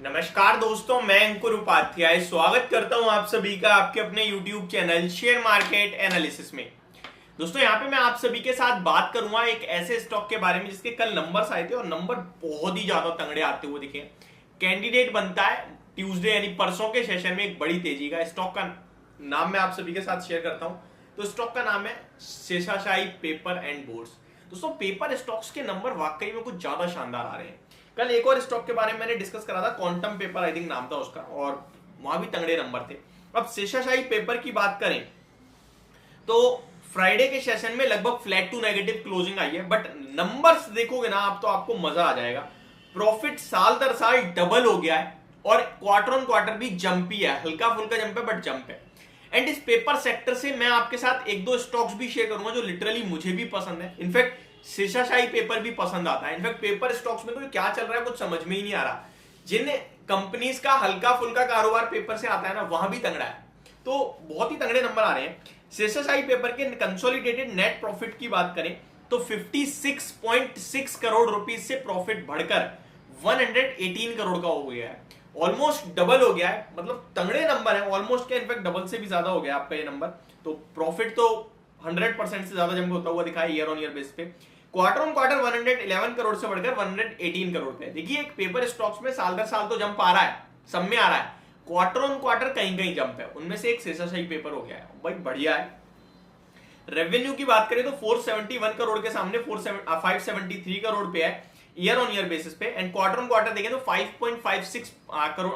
नमस्कार दोस्तों, मैं अंकुर उपाध्याय स्वागत करता हूं आप सभी का आपके अपने YouTube channel share market analysis में। दोस्तों यहाँ पे मैं आप सभी के साथ बात करूंगा एक ऐसे स्टॉक के बारे में जिसके कल नंबर्स आए थे और नंबर बहुत ही ज्यादा तगड़े आते हुए दिखे। कैंडिडेट बनता है ट्यूसडे यानी परसों के सेशन में एक बड़ी तेजी का। स्टॉक का नाम मैं आप सभी के साथ शेयर करता हूं। तो स्टॉक का नाम है शेषाशाही पेपर एंड बोर्ड्स। दोस्तों पेपर स्टॉक्स के नंबर वाकई में कुछ ज्यादा शानदार आ रहे हैं। कल एक और स्टॉक के बारे में मैंने डिस्कस करा था, क्वांटम पेपर आई थिंक नाम था उसका, और वहां भी तगड़े नंबर थे। अब शेषाशाही पेपर की बात करें तो फ्राइडे के सेशन में लगभग फ्लैट टू नेगेटिव क्लोजिंग आई है, बट नंबर्स देखोगे ना आप तो आपको मजा आ जाएगा। प्रॉफिट साल दर साल डबल हो गया है और क्वार्टर ऑन क्वार्टर भी जंप ही है, हल्का फुल्का जंप है बट जंप है। एंड इस पेपर सेक्टर से मैं आपके साथ एक दो स्टॉक्स भी शेयर करूंगा जो लिटरली मुझे भी पसंद है। इनफैक्ट शेषाशाही पेपर भी पसंद आता है। इनफैक्ट पेपर स्टॉक्स में तो क्या चल रहा है कुछ समझ में ही नहीं आ रहा। जिन कंपनीज का हल्का फुल्का कारोबार पेपर से आता है ना, वहां भी तगड़ा है। तो बहुत ही तगड़े नंबर आ रहे हैं। शेषाशाही पेपर के कंसोलिडेटेड नेट प्रॉफिट की बात करें तो 56.6 करोड़ रुपीज से प्रॉफिट बढ़कर 118 करोड़ का हो गया है। ऑलमोस्ट डबल हो गया है, मतलब तगड़े नंबर है। ऑलमोस्ट क्या, इनफैक्ट डबल से भी ज्यादा हो गया आपका ये नंबर। तो प्रॉफिट तो 100% से ज्यादा जंप होता हुआ दिखा है ईयर ऑन ईयर बेस पे। क्वार्टर ऑन क्वार्टर 111 करोड़ से बढ़कर 118 करोड़ पे। देखिए एक पेपर स्टॉक्स में साल दर साल तो जंप आ रहा है, सब में आ रहा है। क्वार्टर ऑन क्वार्टर कहीं कहीं जंप है, उनमें से एक शेषाशाही पेपर हो गया है भाई, बढ़िया है। रेवेन्यू की बात करें तो 471 करोड़ के सामने 573 करोड़ पे है ईयर ऑन ईयर बेसिस पे। एंड क्वार्टर ऑन क्वार्टर देखें तो 5.56 करोड़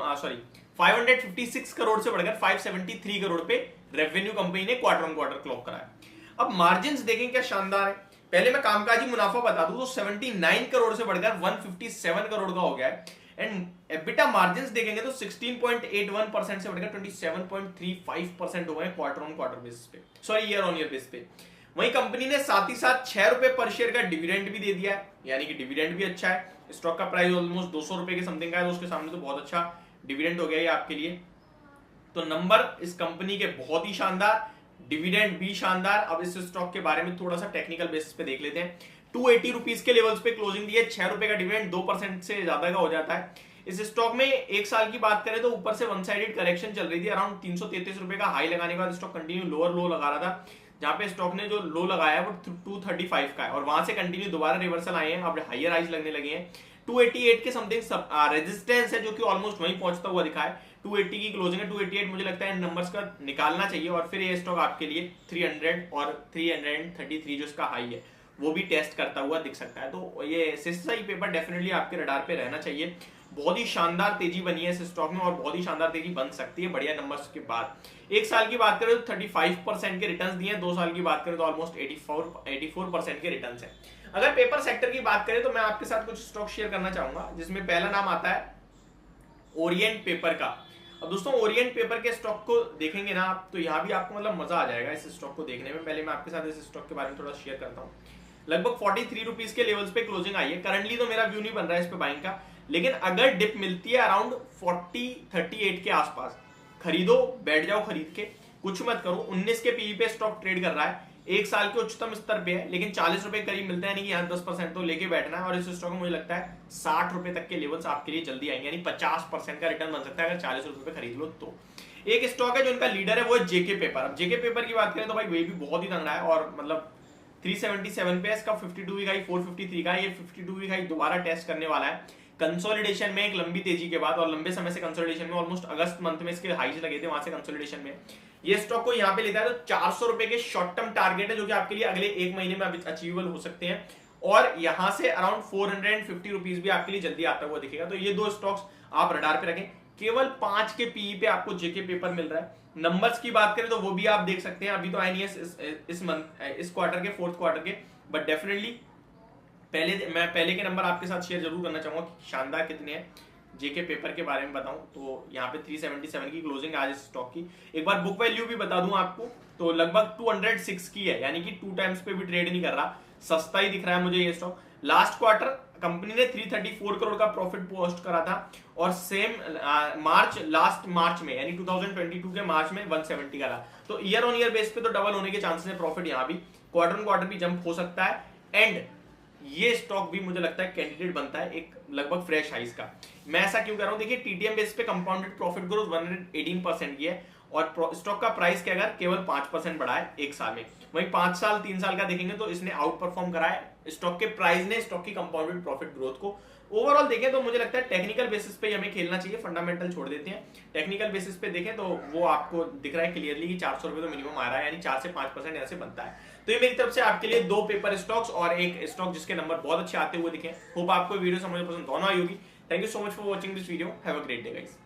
556 करोड़ से बढ़कर 573 करोड़ पे रेवेन्यू कंपनी ने क्वार्टर ऑन क्वार्टर क्लॉक करा है। अब मार्जिन्स देखें क्या शानदार है। पहले मैं कामकाजी मुनाफा बता दूं तो 79 करोड़ से बढ़कर 157 करोड़ का हो गया है। एंड एबिटा मार्जिन्स देखेंगे तो 16.81% से बढ़कर 27.35% हो गए क्वार्टर ऑन क्वार्टर बेसिस पे, sorry year on year basis पे। वहीं कंपनी ने साथ ही साथ 6 रुपए पर शेयर का डिविडेंड भी दे दिया है, यानी कि डिविडेंड भी अच्छा है। स्टॉक का प्राइस ऑलमोस्ट 200 रुपए के समथिंग का है, तो उसके सामने तो बहुत अच्छा डिविडेंड हो गया है आपके लिए। तो नंबर इस कंपनी के बहुत ही शानदार, डिविडेंड भी शानदार। अब इस स्टॉक के बारे में थोड़ा सा टेक्निकल बेसिस पे देख लेते हैं। 280 रुपीज के लेवल्स पे क्लोजिंग दी है, 6 रुपए का डिविडेंड 2% से ज्यादा का हो जाता है। इस स्टॉक में एक साल की बात करें तो ऊपर से वन साइडेड करेक्शन चल रही थी। अराउंड 333 रुपए का हाई लगाने के बाद स्टॉक कंटिन्यू लोअर लो लगा रहा था, जहां पे स्टॉक ने जो लो लगाया वो 235 का है, और वहां से कंटिन्यू दोबारा रिवर्सल आए हैं, अब हायर हाइज लगने लगे हैं। 288 के समथिंग रेजिस्टेंस है जो कि ऑलमोस्ट वहीं पहुंचता हुआ दिखा है। 280 की क्लोजिंग है, 288 मुझे लगता है नंबर्स का निकालना चाहिए, और फिर ये स्टॉक आपके लिए 300 और 333 जो इसका हाई है वो भी टेस्ट करता हुआ दिख सकता है। तो ये शेषाशाही पेपर डेफिनेटली आपके रडार पे रहना चाहिए। बहुत ही शानदार तेजी बनी है इस स्टॉक में, और बहुत ही शानदार तेजी बन सकती है बढ़िया नंबर्स के बाद। एक साल की बात करें तो 35% के रिटर्न्स दिए, 2 साल की बात करें तो ऑलमोस्ट 84% के रिटर्न्स है। अगर पेपर सेक्टर की बात करें तो मैं आपके साथ कुछ स्टॉक शेयर करना चाहूंगा, जिसमें पहला नाम आता है ओरिएंट पेपर का। अब दोस्तों ओरिएंट पेपर के स्टॉक को देखेंगे ना आप तो यहाँ भी आपको मतलब मजा आ जाएगा इस स्टॉक को देखने में। पहले मैं आपके साथ इस स्टॉक के बारे में थोड़ा शेयर करता हूँ। लगभग 43 रुपीज के लेवल्स पे क्लोजिंग आई है। करंटली तो मेरा व्यू नहीं बन रहा है इस पे बाइंग का, लेकिन अगर डिप मिलती है अराउंड 40-38 के आसपास, खरीदो, बैठ जाओ खरीद के, कुछ मत करो। 19 के पीई पे स्टॉक ट्रेड कर रहा है, एक साल के उच्चतम स्तर पे है, लेकिन 40 रुपए करीब मिलता है, यानी कि यहाँ 10% तो लेके बैठना है। और इस स्टॉक में मुझे लगता है 60 रुपए तक के लेवल्स आपके लिए जल्दी आएंगे, यानी 50% का रिटर्न बन सकता है अगर 40 रुपए पे खरीद लो तो। एक स्टॉक है जो इनका लीडर है, वो है जेके पेपर। अब जेके पेपर की बात करें तो भाई वे भी बहुत ही तगड़ा है, और मतलब 377 पे इसका 52 वीक हाई 453 का, ये 52 वीक हाई दोबारा टेस्ट करने वाला है कंसोलिडेशन में एक लंबी तेजी के बाद, और लंबे समय से कंसोलिडेशन में, ऑलमोस्ट अगस्त मंथ में इसके हाईज लगे थे, वहां से कंसोलिडेशन में ये स्टॉक को यहाँ पे लेता है। तो 400 रुपए के शॉर्ट टर्म टारगेट है जो कि आपके लिए अगले एक महीने में अचीवेबल हो सकते हैं, और यहां से अराउंड 450 रुपीज भी आपके लिए जल्दी आता हुआ दिखेगा। तो ये दो स्टॉक्स आप रडार पे रखें। केवल 5 के पीई पे आपको जेके पेपर मिल रहा है। नंबर्स की बात करें तो वो भी आप देख सकते हैं, अभी तो आए नहीं है इस मंथ, इस क्वार्टर के, फोर्थ क्वार्टर के, बट डेफिनेटली मैं पहले के नंबर आपके साथ शेयर जरूर करना चाहूंगा कि शानदार कितने हैं। जेके पेपर के बारे में बताऊं तो यहाँ पे 377 की क्लोजिंग आज इस स्टॉक की। एक बार बुक वैल्यू भी बता दूं आपको तो लगभग 206 की है, यानी कि 2 टाइम्स पे भी ट्रेड नहीं कर रहा, सस्ता ही दिख रहा है मुझे ये स्टॉक। लास्ट क्वार्टर कंपनी ने 334 करोड़ का प्रॉफिट पोस्ट करा था, और सेम लास्ट मार्च में यानी 2022 के मार्च में 170 का था। तो ईयर ऑन ईयर बेस पे तो डबल होने के चांसेस है प्रॉफिट, यहाँ भी क्वार्टर ऑन क्वार्टर भी जंप हो सकता है। एंड ये स्टॉक भी मुझे लगता है कैंडिडेट बनता है एक लगभग फ्रेश हाइस का। मैं ऐसा क्यों कर रहा हूं, देखिए टीटीएम बेस पे कंपाउंडेड प्रॉफिट ग्रोथ 118% की है और स्टॉक का प्राइस क्या अगर केवल 5% बढ़ा है एक साल में, वहीं 5 साल 3 साल का देखेंगे तो इसने आउट परफॉर्म करा है स्टॉक के प्राइस ने स्टॉक की कंपाउंडेड प्रॉफिट ग्रोथ को। ओवरऑल देखें तो मुझे लगता है टेक्निकल बेसिस पे हमें खेलना चाहिए, फंडामेंटल छोड़ देते हैं। टेक्निकल बेसिस पे देखें तो वो आपको दिख रहा है क्लियरली कि 400 रुपए तो मिनिमम आ रहा है, यानी 4 से 5% ऐसे बनता है। तो ये मेरी तरफ से आपके लिए 2 पेपर स्टॉक्स और एक स्टॉक जिसके नंबर बहुत अच्छे आते हुए दिखे। होप आपको वीडियो समझ पसंद दोनों आई होगी। Thank you so much for watching this video. Have a great day guys.